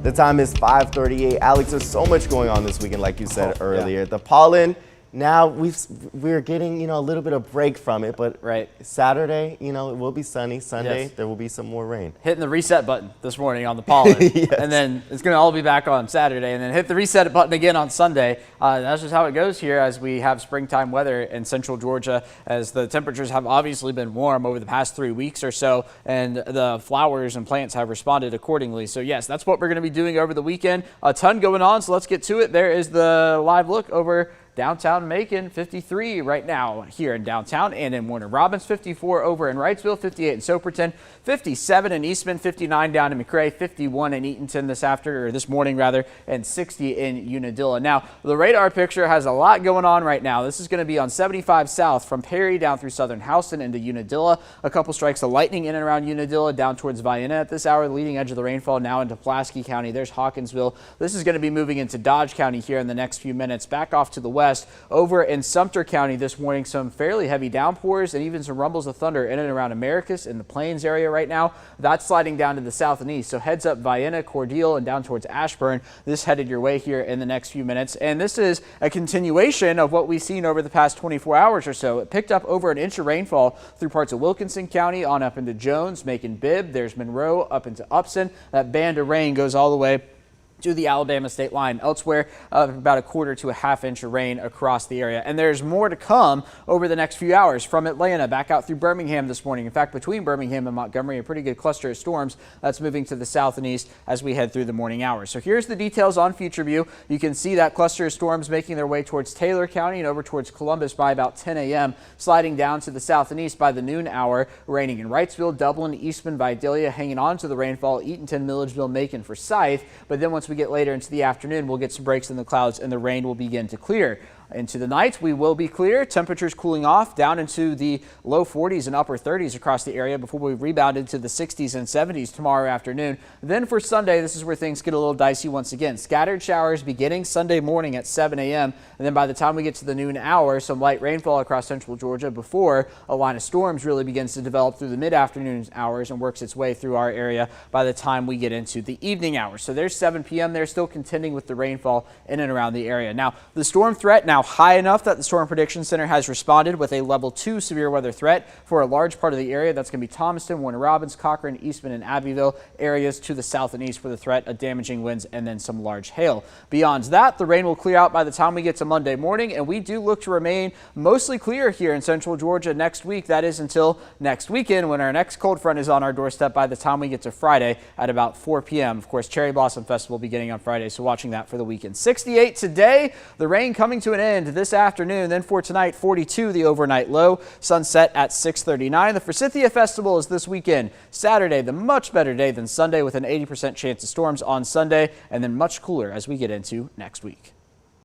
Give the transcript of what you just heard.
The time is 5:38. Alex, there's so much going on this weekend, like you said earlier. The pollen. Now we're getting a little bit of break from it, but Saturday it will be sunny. Sunday there will be some more rain. Hitting the reset button this morning on the pollen, and then it's going to all be back on Saturday, and then hit the reset button again on Sunday. That's just how it goes here as we have springtime weather in central Georgia, as the temperatures have obviously been warm over the past 3 weeks or so, and the flowers and plants have responded accordingly. So yes, that's what we're going to be doing over the weekend. A ton going on, so let's get to it. There is the live look over downtown Macon, 53 right now here in downtown, and in Warner Robins, 54 over in Wrightsville, 58 in Soperton, 57 in Eastman, 59 down in McRae, 51 in Eatonton this morning, and 60 in Unadilla. Now, the radar picture has a lot going on right now. This is going to be on 75 south from Perry down through southern Houston into Unadilla. A couple strikes of lightning in and around Unadilla down towards Vienna at this hour. The leading edge of the rainfall now into Pulaski County. There's Hawkinsville. This is going to be moving into Dodge County here in the next few minutes. Back off to the west. Over in Sumter County this morning, some fairly heavy downpours and even some rumbles of thunder in and around Americus in the Plains area right now. That's sliding down to the south and east. So heads up Vienna, Cordele, and down towards Ashburn. This headed your way here in the next few minutes. And this is a continuation of what we've seen over the past 24 hours or so. It picked up over an inch of rainfall through parts of Wilkinson County on up into Jones, Macon-Bibb. There's Monroe up into Upson. That band of rain goes all the way to the Alabama state line. Elsewhere, about a quarter to a half inch of rain across the area. And there's more to come over the next few hours from Atlanta back out through Birmingham this morning. In fact, between Birmingham and Montgomery, a pretty good cluster of storms that's moving to the south and east as we head through the morning hours. So here's the details on Future View. You can see that cluster of storms making their way towards Taylor County and over towards Columbus by about 10 a.m., sliding down to the south and east by the noon hour, raining in Wrightsville, Dublin, Eastman, Vidalia, hanging on to the rainfall, Eatonton, Milledgeville, Macon, Forsyth. But then once we get later into the afternoon, we'll get some breaks in the clouds and the rain will begin to clear. Into the night, we will be clear. Temperatures cooling off down into the low 40s and upper 30s across the area before we rebound into the 60s and 70s tomorrow afternoon. Then for Sunday, this is where things get a little dicey once again. Scattered showers beginning Sunday morning at 7 a.m. And then by the time we get to the noon hour, some light rainfall across central Georgia before a line of storms really begins to develop through the mid-afternoon hours and works its way through our area by the time we get into the evening hours. So there's 7 p.m. They're still contending with the rainfall in and around the area. Now, the storm threat now high enough that the Storm Prediction Center has responded with a level 2 severe weather threat for a large part of the area. That's going to be Thomaston, Warner Robins, Cochran, Eastman, and Abbeville areas to the south and east for the threat of damaging winds and then some large hail. Beyond that, the rain will clear out by the time we get to Monday morning, and we do look to remain mostly clear here in central Georgia next week. That is until next weekend when our next cold front is on our doorstep by the time we get to Friday at about 4 p.m. Of course, Cherry Blossom Festival beginning on Friday, so watching that for the weekend. 68 today, the rain coming to an end this afternoon. Then for tonight, 42 the overnight low, sunset at 6:39. The Forsythia Festival is this weekend. Saturday, the much better day than Sunday with an 80% chance of storms on Sunday, and then much cooler as we get into next week.